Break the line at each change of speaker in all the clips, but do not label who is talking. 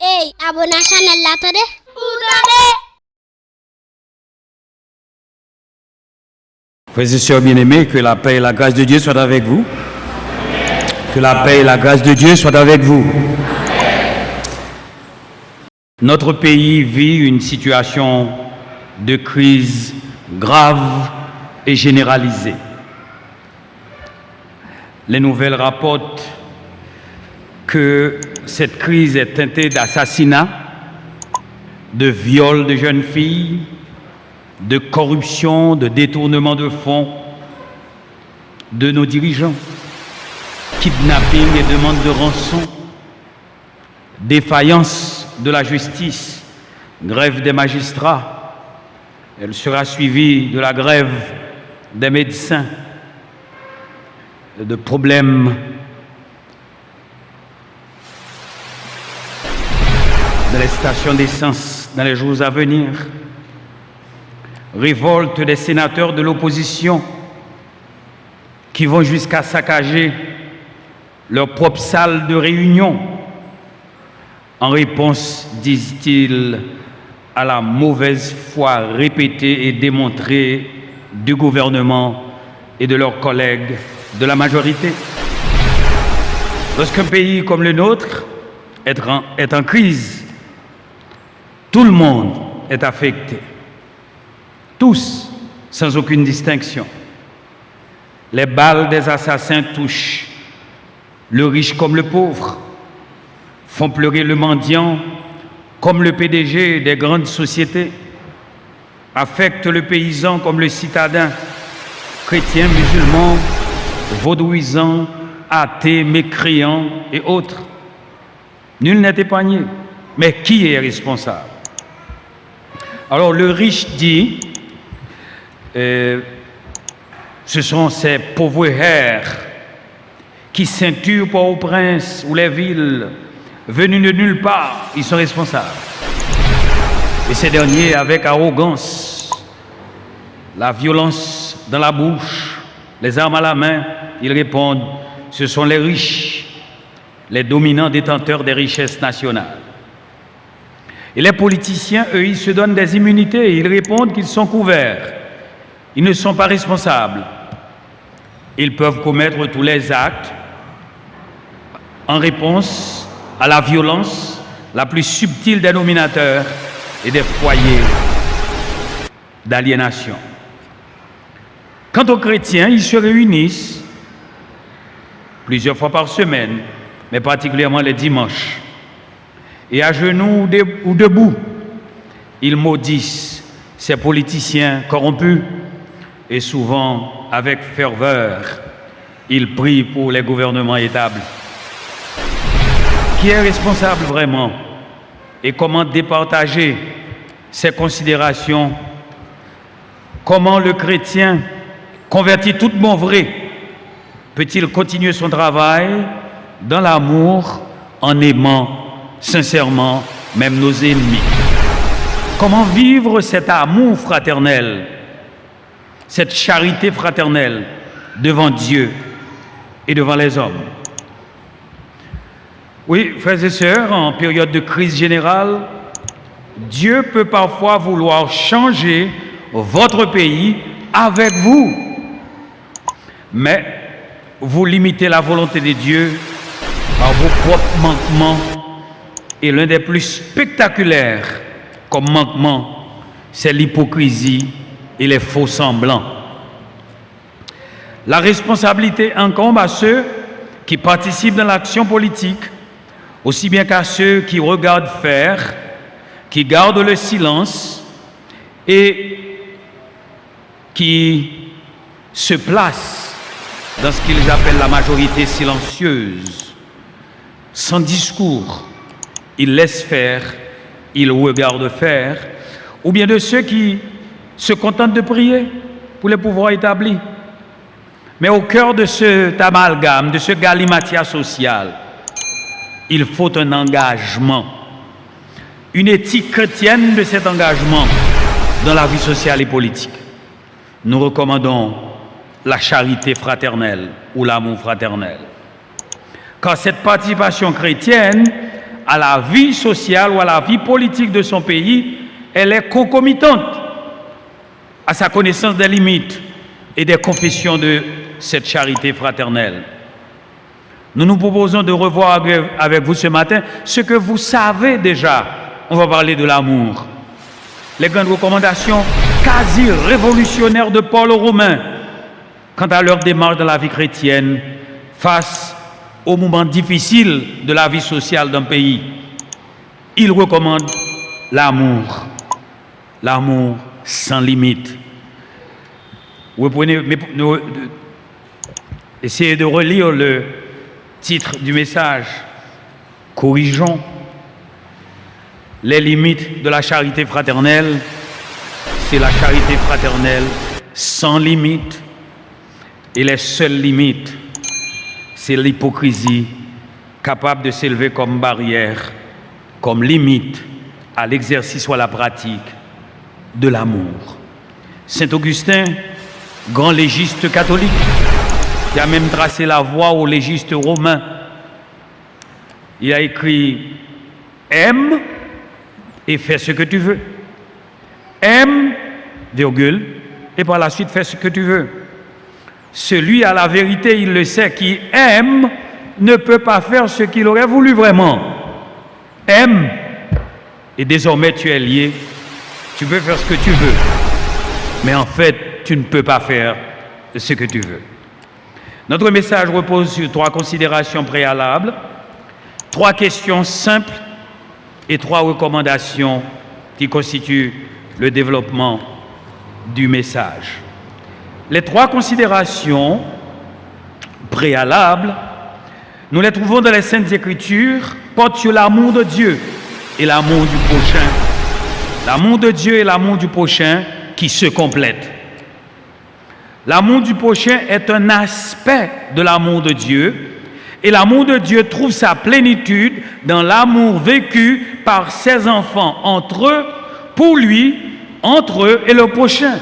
Hey, abonne à la chaîne là, attendez.
Frères et sœurs bien-aimés, que la paix et la grâce de Dieu soient avec vous. Que la paix et la grâce de Dieu soient avec vous. Notre pays vit une situation de crise grave et généralisée. Les nouvelles rapportent que cette crise est teintée d'assassinats, de viols de jeunes filles, de corruption, de détournement de fonds de nos dirigeants, kidnapping et demande de rançon, défaillance de la justice, grève des magistrats. Elle sera suivie de la grève des médecins, de problèmes de les stations d'essence dans les jours à venir, révolte des sénateurs de l'opposition qui vont jusqu'à saccager leur propre salle de réunion en réponse, disent-ils, à la mauvaise foi répétée et démontrée du gouvernement et de leurs collègues de la majorité. Lorsqu'un pays comme le nôtre est en crise, tout le monde est affecté. Tous, sans aucune distinction. Les balles des assassins touchent le riche comme le pauvre, font pleurer le mendiant comme le PDG des grandes sociétés, affectent le paysan comme le citadin, chrétien, musulman, vaudouisant, athée, mécréant et autres. Nul n'est épargné. Mais qui est responsable? Alors le riche dit, ce sont ces pauvres hères qui ceinturent Port-au-Prince ou les villes venus de nulle part, ils sont responsables. Et ces derniers, avec arrogance, la violence dans la bouche, les armes à la main, ils répondent, ce sont les riches, les dominants détenteurs des richesses nationales. Et les politiciens, eux, ils se donnent des immunités, ils répondent qu'ils sont couverts. Ils ne sont pas responsables. Ils peuvent commettre tous les actes en réponse à la violence la plus subtile des dominateurs et des foyers d'aliénation. Quant aux chrétiens, ils se réunissent plusieurs fois par semaine, mais particulièrement les dimanches. Et à genoux ou debout, ils maudissent ces politiciens corrompus et souvent, avec ferveur, ils prient pour les gouvernements établis. Qui est responsable vraiment? Et comment départager ces considérations? Comment le chrétien, converti tout bon vrai, peut-il continuer son travail dans l'amour en aimant sincèrement même nos ennemis? Comment vivre cet amour fraternel, cette charité fraternelle devant Dieu et devant les hommes? Oui, frères et sœurs, en période de crise générale, Dieu peut parfois vouloir changer votre pays avec vous. Mais vous limitez la volonté de Dieu par vos propres manquements. Et l'un des plus spectaculaires comme manquement, c'est l'hypocrisie et les faux semblants. La responsabilité incombe à ceux qui participent dans l'action politique, aussi bien qu'à ceux qui regardent faire, qui gardent le silence et qui se placent dans ce qu'ils appellent la majorité silencieuse, sans discours. Ils laissent faire, ils regardent faire, ou bien de ceux qui se contentent de prier pour les pouvoirs établis. Mais au cœur de cet amalgame, de ce galimatia social, il faut un engagement, une éthique chrétienne de cet engagement dans la vie sociale et politique. Nous recommandons la charité fraternelle ou l'amour fraternel. Car cette participation chrétienne à la vie sociale ou à la vie politique de son pays, elle est concomitante à sa connaissance des limites et des confessions de cette charité fraternelle. Nous nous proposons de revoir avec vous ce matin ce que vous savez déjà. On va parler de l'amour. Les grandes recommandations quasi révolutionnaires de Paul aux Romains quant à leur démarche dans la vie chrétienne face aux moments difficiles de la vie sociale d'un pays. Il recommande l'amour, l'amour sans limite. Essayez de relire le titre du message. Corrigeons les limites de la charité fraternelle. C'est la charité fraternelle sans limite. Et les seules limites, c'est l'hypocrisie capable de s'élever comme barrière, comme limite à l'exercice ou à la pratique de l'amour. Saint Augustin, grand légiste catholique, qui a même tracé la voie aux légistes romains, il a écrit « Aime et fais ce que tu veux. Aime, virgule, et par la suite fais ce que tu veux. Celui à la vérité, il le sait, qui aime ne peut pas faire ce qu'il aurait voulu vraiment. Aime, et désormais tu es lié, tu peux faire ce que tu veux, mais en fait, tu ne peux pas faire ce que tu veux. » Notre message repose sur 3 considérations préalables, 3 questions simples et 3 recommandations qui constituent le développement du message. Les 3 considérations préalables, nous les trouvons dans les Saintes Écritures, portent sur l'amour de Dieu et l'amour du prochain. L'amour de Dieu et l'amour du prochain qui se complètent. L'amour du prochain est un aspect de l'amour de Dieu, et l'amour de Dieu trouve sa plénitude dans l'amour vécu par ses enfants entre eux, pour lui, entre eux et le prochain.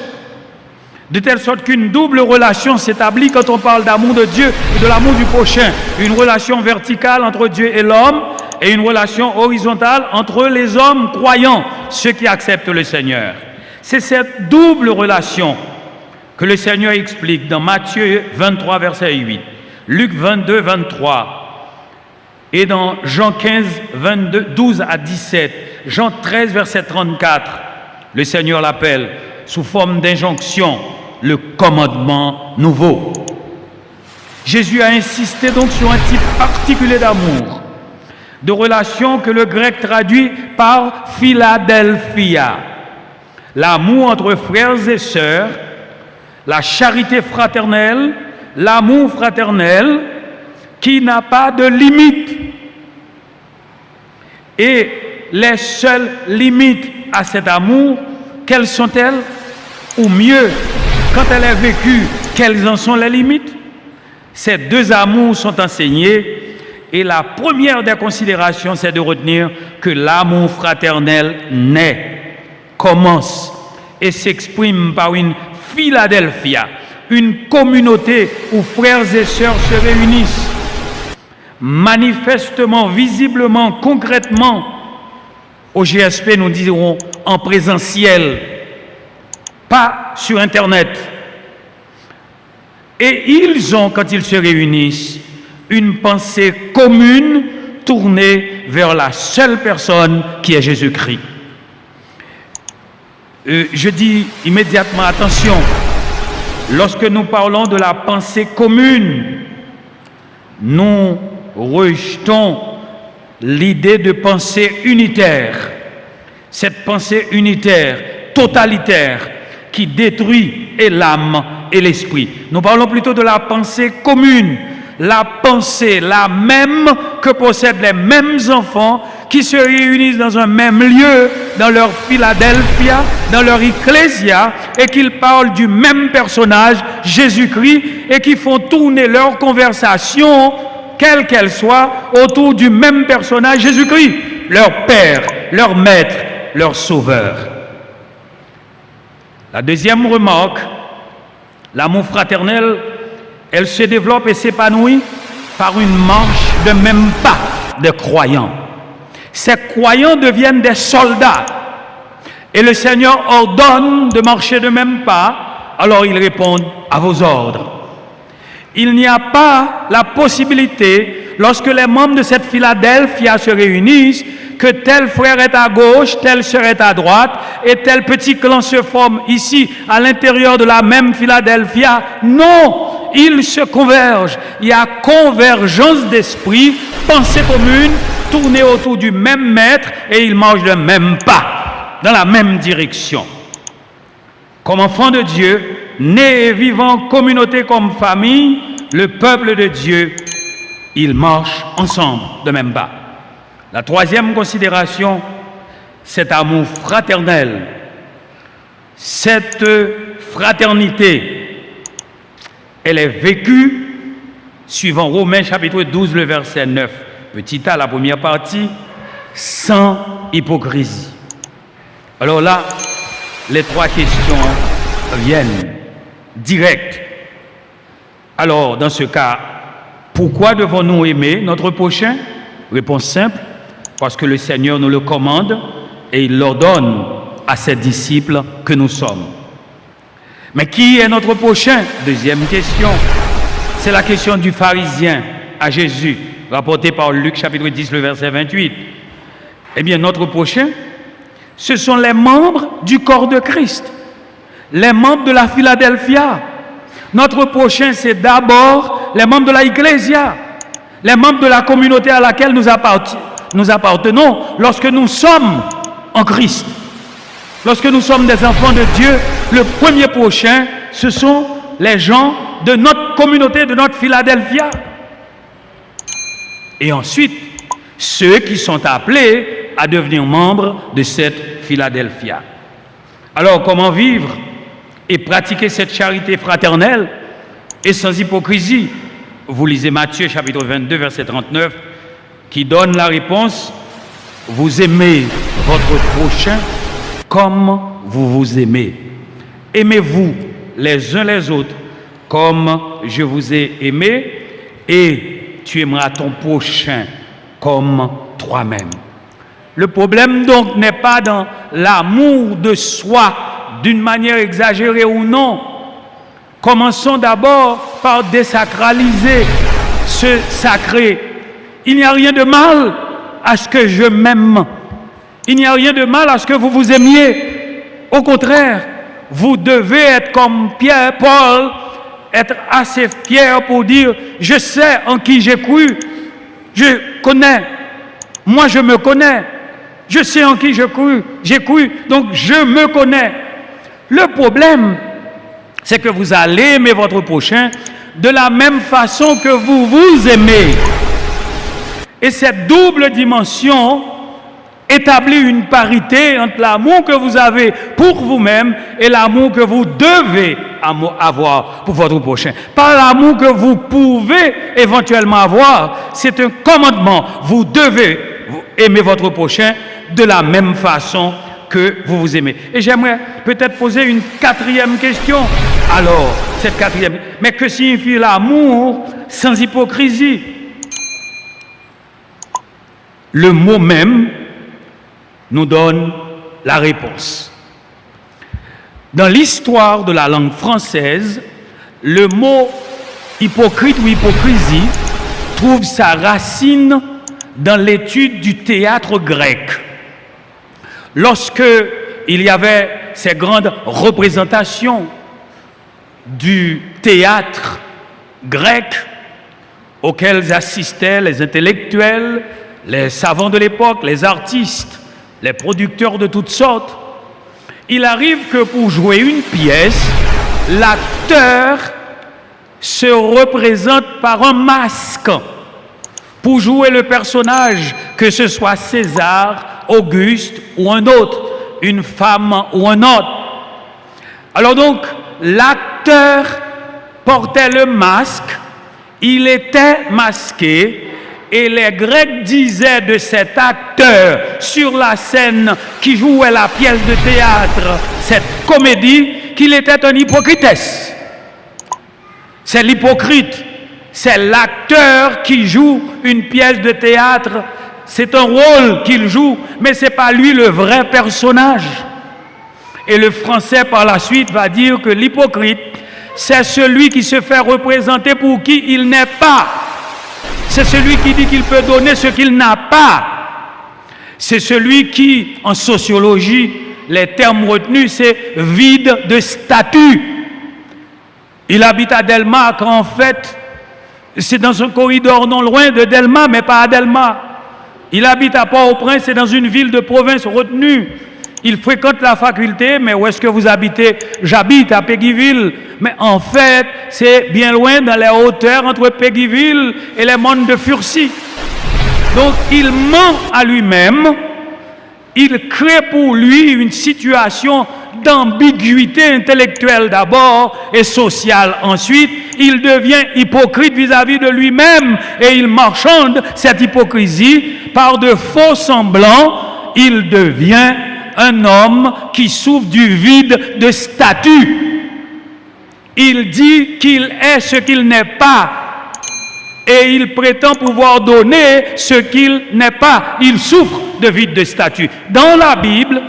De telle sorte qu'une double relation s'établit quand on parle d'amour de Dieu et de l'amour du prochain. Une relation verticale entre Dieu et l'homme et une relation horizontale entre les hommes croyants, ceux qui acceptent le Seigneur. C'est cette double relation que le Seigneur explique dans Matthieu 23, verset 8, Luc 22, 23, et dans Jean 15, 12 à 17, Jean 13, verset 34, le Seigneur l'appelle, sous forme d'injonction, le commandement nouveau. Jésus a insisté donc sur un type particulier d'amour, de relation que le grec traduit par Philadelphia, l'amour entre frères et sœurs, la charité fraternelle, l'amour fraternel qui n'a pas de limite. Et les seules limites à cet amour, quelles sont-elles? Ou mieux, quand elle est vécue, quelles en sont les limites? Ces 2 amours sont enseignés et la première des considérations, c'est de retenir que l'amour fraternel naît, commence et s'exprime par une Philadelphia, une communauté où frères et sœurs se réunissent, manifestement, visiblement, concrètement. Au GSP, nous dirons en présentiel, pas sur Internet. Et ils ont, quand ils se réunissent, une pensée commune tournée vers la seule personne qui est Jésus-Christ. Je dis immédiatement attention, lorsque nous parlons de la pensée commune, nous rejetons l'idée de pensée unitaire, cette pensée unitaire, totalitaire, qui détruit et l'âme et l'esprit. Nous parlons plutôt de la pensée commune, la pensée, la même que possèdent les mêmes enfants qui se réunissent dans un même lieu, dans leur Philadelphia, dans leur ecclésia, et qu'ils parlent du même personnage, Jésus-Christ, et qui font tourner leur conversation, quelle qu'elle soit, autour du même personnage, Jésus-Christ, leur Père, leur Maître, leur Sauveur. La deuxième remarque, l'amour fraternel, elle se développe et s'épanouit par une marche de même pas de croyants. Ces croyants deviennent des soldats. Et le Seigneur ordonne de marcher de même pas, alors ils répondent à vos ordres. Il n'y a pas la possibilité, lorsque les membres de cette Philadelphia se réunissent, que tel frère est à gauche, tel serait à droite, et tel petit clan se forme ici, à l'intérieur de la même Philadelphia. Non, ils se convergent. Il y a convergence d'esprit, pensée commune, tourner autour du même maître, et ils marchent de même pas, dans la même direction. Comme enfants de Dieu, nés et vivant en communauté comme famille, le peuple de Dieu, ils marchent ensemble de même pas. La troisième considération, cet amour fraternel. Cette fraternité, elle est vécue, suivant Romains chapitre 12, le verset 9, petit a, la première partie, sans hypocrisie. Alors là, les trois questions viennent directes. Alors, dans ce cas, pourquoi devons-nous aimer notre prochain? Réponse simple, parce que le Seigneur nous le commande et il l'ordonne à ses disciples que nous sommes. Mais qui est notre prochain? Deuxième question, c'est la question du pharisien à Jésus, rapportée par Luc chapitre 10, le verset 28. Eh bien, notre prochain, ce sont les membres du corps de Christ, les membres de la Philadelphia. Notre prochain, c'est d'abord les membres de la Ecclésia, les membres de la communauté à laquelle nous appartenons lorsque nous sommes en Christ. Lorsque nous sommes des enfants de Dieu, le premier prochain, ce sont les gens de notre communauté, de notre Philadelphia. Et ensuite, ceux qui sont appelés à devenir membres de cette Philadelphia. Alors, comment vivre et pratiquer cette charité fraternelle et sans hypocrisie? Vous lisez Matthieu chapitre 22, verset 39, qui donne la réponse. Vous aimez votre prochain comme vous vous aimez. Aimez-vous les uns les autres comme je vous ai aimé, et tu aimeras ton prochain comme toi-même. Le problème donc n'est pas dans l'amour de soi d'une manière exagérée ou non. Commençons d'abord par désacraliser ce sacré. Il n'y a rien de mal à ce que je m'aime. Il n'y a rien de mal à ce que vous vous aimiez. Au contraire, vous devez être comme Pierre, Paul, être assez fier pour dire « Je sais en qui j'ai cru, je connais, moi je me connais, je sais en qui j'ai cru, donc je me connais. » Le problème, c'est que vous allez aimer votre prochain de la même façon que vous vous aimez. Et cette double dimension établit une parité entre l'amour que vous avez pour vous-même et l'amour que vous devez avoir pour votre prochain. Pas l'amour que vous pouvez éventuellement avoir, c'est un commandement. Vous devez aimer votre prochain de la même façon que vous vous aimez. Et j'aimerais peut-être poser une quatrième question. Alors, cette quatrième, mais que signifie l'amour sans hypocrisie? Le mot même nous donne la réponse. Dans l'histoire de la langue française, le mot hypocrite ou hypocrisie trouve sa racine dans l'étude du théâtre grec. Lorsque il y avait ces grandes représentations du théâtre grec auxquelles assistaient les intellectuels, les savants de l'époque, les artistes, les producteurs de toutes sortes, il arrive que pour jouer une pièce, l'acteur se représente par un masque. Pour jouer le personnage, que ce soit César, Auguste ou un autre, une femme ou un autre. Alors donc, l'acteur portait le masque, il était masqué, et les Grecs disaient de cet acteur sur la scène qui jouait la pièce de théâtre, cette comédie, qu'il était un hypocrite. C'est l'hypocrite, c'est l'acteur qui joue une pièce de théâtre c'est un rôle qu'il joue, mais ce n'est pas lui le vrai personnage. Et le français par la suite va dire que l'hypocrite, c'est celui qui se fait représenter pour qui il n'est pas. C'est celui qui dit qu'il peut donner ce qu'il n'a pas. C'est celui qui, en sociologie, les termes retenus, c'est vide de statut. Il habite à Delma, quand en fait, c'est dans un corridor non loin de Delma, mais pas à Delma. Il habite à Port-au-Prince, c'est dans une ville de province retenue. Il fréquente la faculté, mais où est-ce que vous habitez? J'habite à Péguiville. Mais en fait, c'est bien loin dans les hauteurs entre Péguiville et les monts de Furcy. Donc, il ment à lui-même. Il crée pour lui une situation d'ambiguïté intellectuelle d'abord et sociale ensuite. Il devient hypocrite vis-à-vis de lui-même et il marchande cette hypocrisie par de faux semblants. Il devient un homme qui souffre du vide de statut. Il dit qu'il est ce qu'il n'est pas et il prétend pouvoir donner ce qu'il n'est pas. Il souffre de vide de statut. Dans la Bible,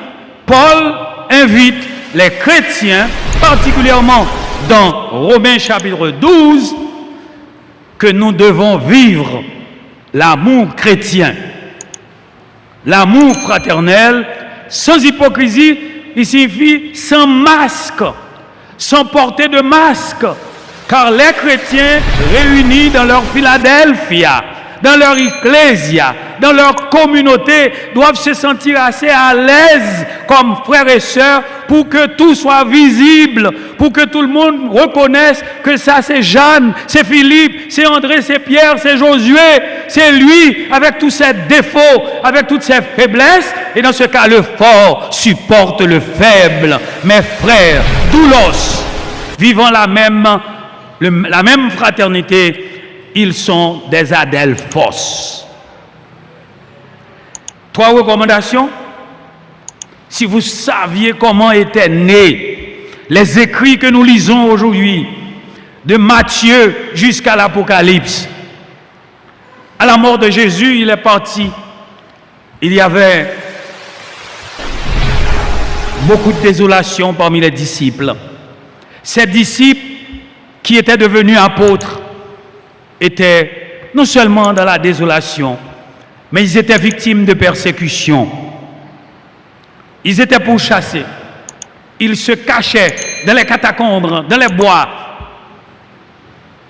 Paul invite les chrétiens, particulièrement dans Romains chapitre 12, que nous devons vivre l'amour chrétien, l'amour fraternel, sans hypocrisie. Il signifie sans masque, sans porter de masque, car les chrétiens réunis dans leur Philadelphia, dans leur ecclésia, dans leur communauté, doivent se sentir assez à l'aise comme frères et sœurs pour que tout soit visible, pour que tout le monde reconnaisse que ça c'est Jeanne, c'est Philippe, c'est André, c'est Pierre, c'est Josué, c'est lui avec tous ses défauts, avec toutes ses faiblesses. Et dans ce cas, le fort supporte le faible. Mes frères, doulos, vivant la même fraternité, ils sont des adelphos. 3 recommandations. Si vous saviez comment étaient nés les écrits que nous lisons aujourd'hui, de Matthieu jusqu'à l'Apocalypse. À la mort de Jésus, il est parti. Il y avait beaucoup de désolation parmi les disciples. Ces disciples qui étaient devenus apôtres étaient non seulement dans la désolation, mais ils étaient victimes de persécutions. Ils étaient pourchassés. Ils se cachaient dans les catacombes, dans les bois.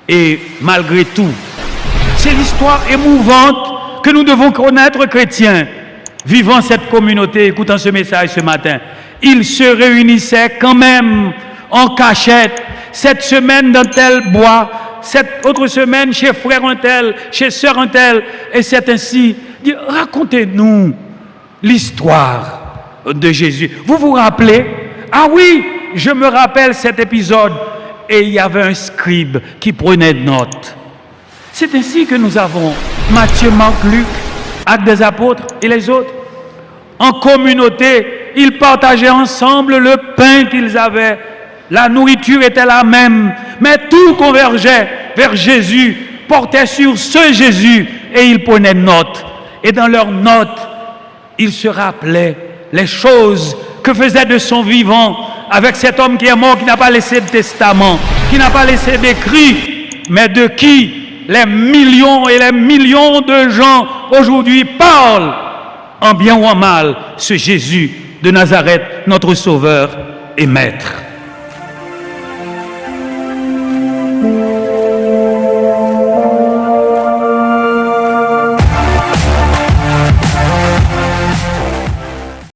Et malgré tout, c'est l'histoire émouvante que nous devons connaître, chrétiens, vivant cette communauté, écoutant ce message ce matin. Ils se réunissaient quand même en cachette, cette semaine dans tel bois, cette autre semaine chez frère un tel, chez sœur un tel, et c'est ainsi. Racontez-nous l'histoire de Jésus. Vous vous rappelez? Ah oui, je me rappelle cet épisode. Et il y avait un scribe qui prenait note. C'est ainsi que nous avons Matthieu, Marc, Luc, Actes des Apôtres et les autres. En communauté, ils partageaient ensemble le pain qu'ils avaient. La nourriture était la même, mais tout convergeait vers Jésus, portait sur ce Jésus et ils prenaient note. Et dans leurs notes, ils se rappelaient les choses que faisait de son vivant avec cet homme qui est mort, qui n'a pas laissé de testament, qui n'a pas laissé d'écrit, mais de qui les millions et les millions de gens aujourd'hui parlent, en bien ou en mal, ce Jésus de Nazareth, notre Sauveur et Maître.